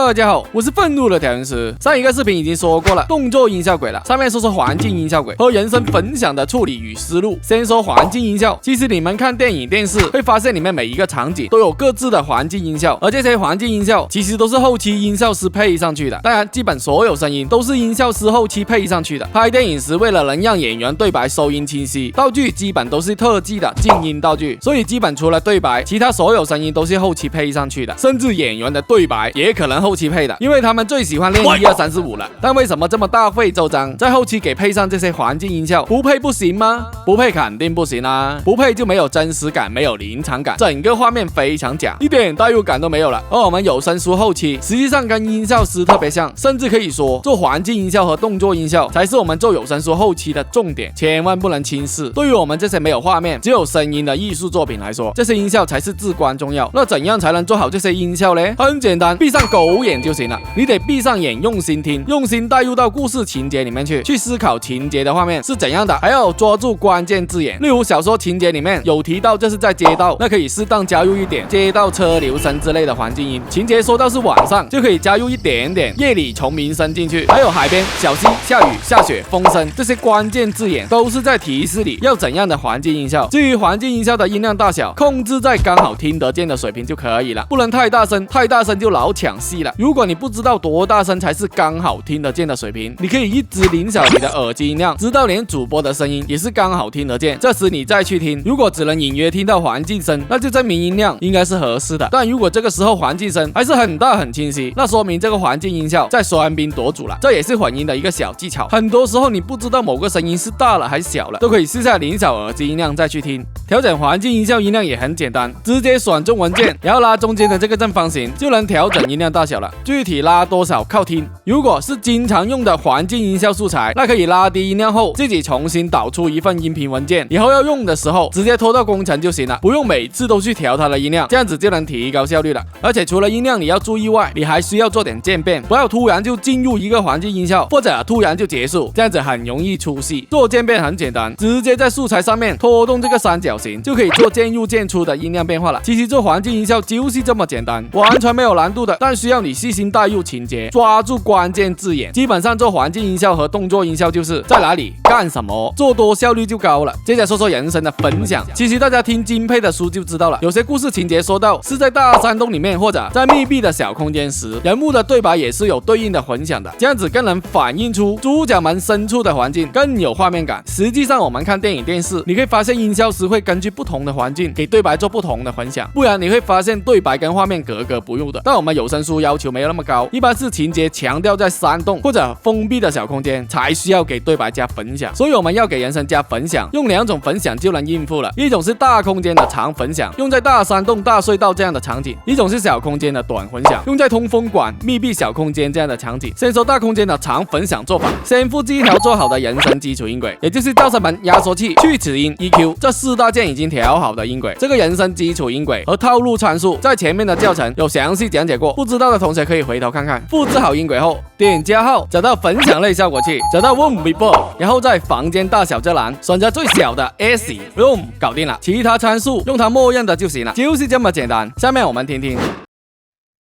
大家好，我是愤怒的调音师。上一个视频已经说过了动作音效轨了，上面说环境音效轨和人声分享的处理与思路。先说环境音效，其实你们看电影电视会发现里面每一个场景都有各自的环境音效，而这些环境音效其实都是后期音效师配上去的。当然，基本所有声音都是音效师后期配上去的。拍电影时为了能让演员对白收音清晰，道具基本都是特技的静音道具，所以基本除了对白，其他所有声音都是后期配上去的，甚至演员的对白也可能后期配的，因为他们最喜欢练1、2、3、4、5了。但为什么这么大费周章，在后期给配上这些环境音效？不配不行吗？不配肯定不行啊！不配就没有真实感，没有临场感，整个画面非常假，一点代入感都没有了。而我们有声书后期实际上跟音效师特别像，甚至可以说做环境音效和动作音效才是我们做有声书后期的重点，千万不能轻视。对于我们这些没有画面只有声音的艺术作品来说，这些音效才是至关重要。那怎样才能做好这些音效呢？很简单，闭上狗眼就行了。你得闭上眼，用心听，用心带入到故事情节里面去思考情节的画面是怎样的，还要抓住关键字眼。例如小说情节里面有提到这是在街道，那可以适当加入一点街道车流声之类的环境音。情节说到是晚上，就可以加入一点点夜里虫鸣声进去。还有海边、小溪、下雨、下雪、风声，这些关键字眼都是在提示你要怎样的环境音效。至于环境音效的音量大小，控制在刚好听得见的水平就可以了，不能太大声，太大声就老抢戏了。如果你不知道多大声才是刚好听得见的水平，你可以一直拧小你的耳机音量，直到连主播的声音也是刚好听得见，这时你再去听。如果只能隐约听到环境声，那就证明音量应该是合适的。但如果这个时候环境声还是很大很清晰，那说明这个环境音效在双兵夺主了。这也是混音的一个小技巧，很多时候你不知道某个声音是大了还是小了，都可以试下拧小耳机音量再去听。调整环境音效音量也很简单，直接选中文键，然后拉中间的这个正方形就能调整音量大小了。具体拉多少靠听。如果是经常用的环境音效素材，那可以拉低音量后自己重新导出一份音频文件，以后要用的时候直接拖到工程就行了，不用每次都去调它的音量，这样子就能提高效率了。而且除了音量你要注意外，你还需要做点渐变，不要突然就进入一个环境音效，或者突然就结束，这样子很容易出戏。做渐变很简单，直接在素材上面拖动这个三角形，就可以做渐入渐出的音量变化了。其实做环境音效就是这么简单，完全没有难度的，但需要你细心带入情节，抓住关键字眼。基本上做环境音效和动作音效就是在哪里干什么，做多效率就高了。接着说说人声的分享，其实大家听金配的书就知道了，有些故事情节说到是在大山洞里面或者在密闭的小空间时，人物的对白也是有对应的混响的，这样子更能反映出主角们身处的环境，更有画面感。实际上我们看电影电视，你可以发现音效师会根据不同的环境给对白做不同的混响，不然你会发现对白跟画面格格不入的。但我们有声书要求没有那么高，一般是情节强调在山洞或者封闭的小空间才需要给对白加分享，所以我们要给人声加分享，用2种分享就能应付了。一种是大空间的长分享，用在大山洞、大隧道这样的场景；一种是小空间的短分享，用在通风管、密闭小空间这样的场景。先说大空间的长分享做法，先复制一条做好的人声基础音轨，也就是噪声门、压缩器、去齿音、EQ 这4大件已经调好的音轨。这个人声基础音轨和套路参数在前面的教程有详细讲解过，不知道的同学可以回头看看。复制好音轨后，点加号，找到分享类效果器，找到 Room Before， 然后在房间大小这栏选择最小的 S Room， 搞定了，其他参数用它默认的就行了，就是这么简单。下面我们听听。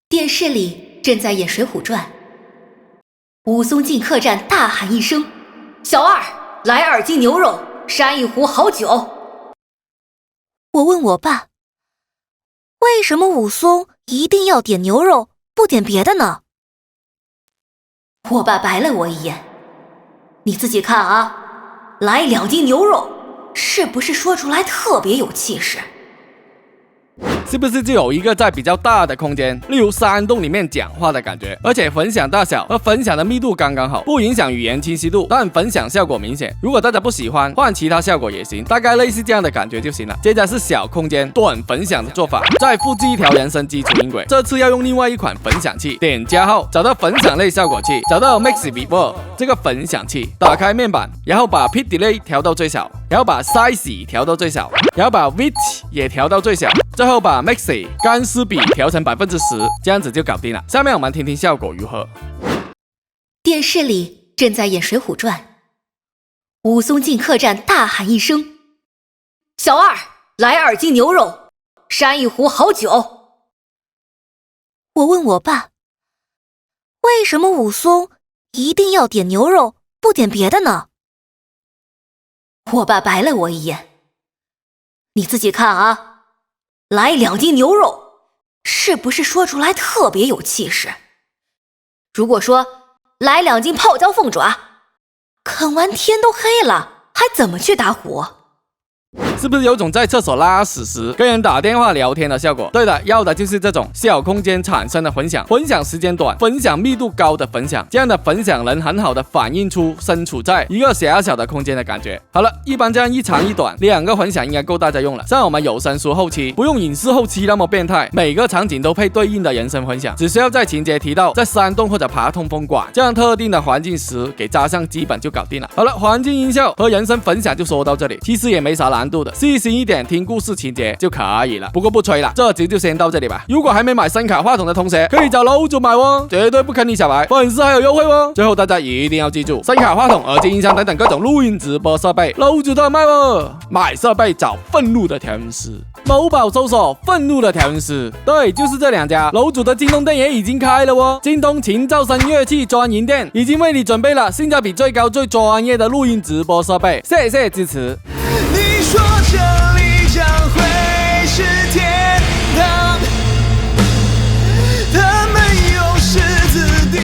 电视里正在演《水浒传》，武松进客栈大喊一声：“小二，来2斤牛肉，山一壶好酒。”我问我爸，为什么武松一定要点牛肉，不点别的呢？我爸白了我一眼，你自己看啊，来2斤牛肉，是不是说出来特别有气势？是不是就有一个在比较大的空间，例如山洞里面讲话的感觉，而且分享大小和分享的密度刚刚好，不影响语言清晰度，但分享效果明显。如果大家不喜欢，换其他效果也行，大概类似这样的感觉就行了。接着是小空间短分享的做法，再复制一条人声基础音轨，这次要用另外一款分享器，点加号，找到分享类效果器，找到 Mix Before 这个分享器，打开面板，然后把 Peak Delay 调到最小，然后把 Size 调到最小，然后把 Width 也调到最小，最后把 Maxi 干湿比调成10%，这样子就搞定了。下面我们听听效果如何。电视里正在演《水浒传》，武松进客栈大喊一声：“小二，来2斤牛肉，山一壶好酒。”我问我爸，为什么武松一定要点牛肉，不点别的呢？我爸白了我一眼，你自己看啊，来2斤牛肉，是不是说出来特别有气势？如果说来2斤泡椒凤爪，啃完天都黑了，还怎么去打虎？是不是有种在厕所拉屎时跟人打电话聊天的效果？对的，要的就是这种小空间产生的混响，混响时间短，分享密度高的分享，这样的分享能很好的反映出身处在一个狭小的空间的感觉。好了，一般这样一长一短2个混响应该够大家用了。像我们有声书后期，不用影视后期那么变态，每个场景都配对应的人声混响，只需要在情节提到在山洞或者爬通风管这样特定的环境时给加上，基本就搞定了。好了，环境音效和人声分享就说到这里，其实也没啥难度的，细心一点听故事情节就可以了。不过不吹了，这集就先到这里吧。如果还没买声卡话筒的同学，可以找楼主买哦，绝对不坑你小白，粉丝还有优惠哦。最后大家一定要记住，声卡话筒、耳机音箱等等各种录音直播设备，楼主都有卖哦。买设备找愤怒的调音师，某宝搜索愤怒的调音师，对，就是这2家。楼主的京东店也已经开了哦，京东秦噪声乐器专营店已经为你准备了性价比最高、最专业的录音直播设备，谢谢支持。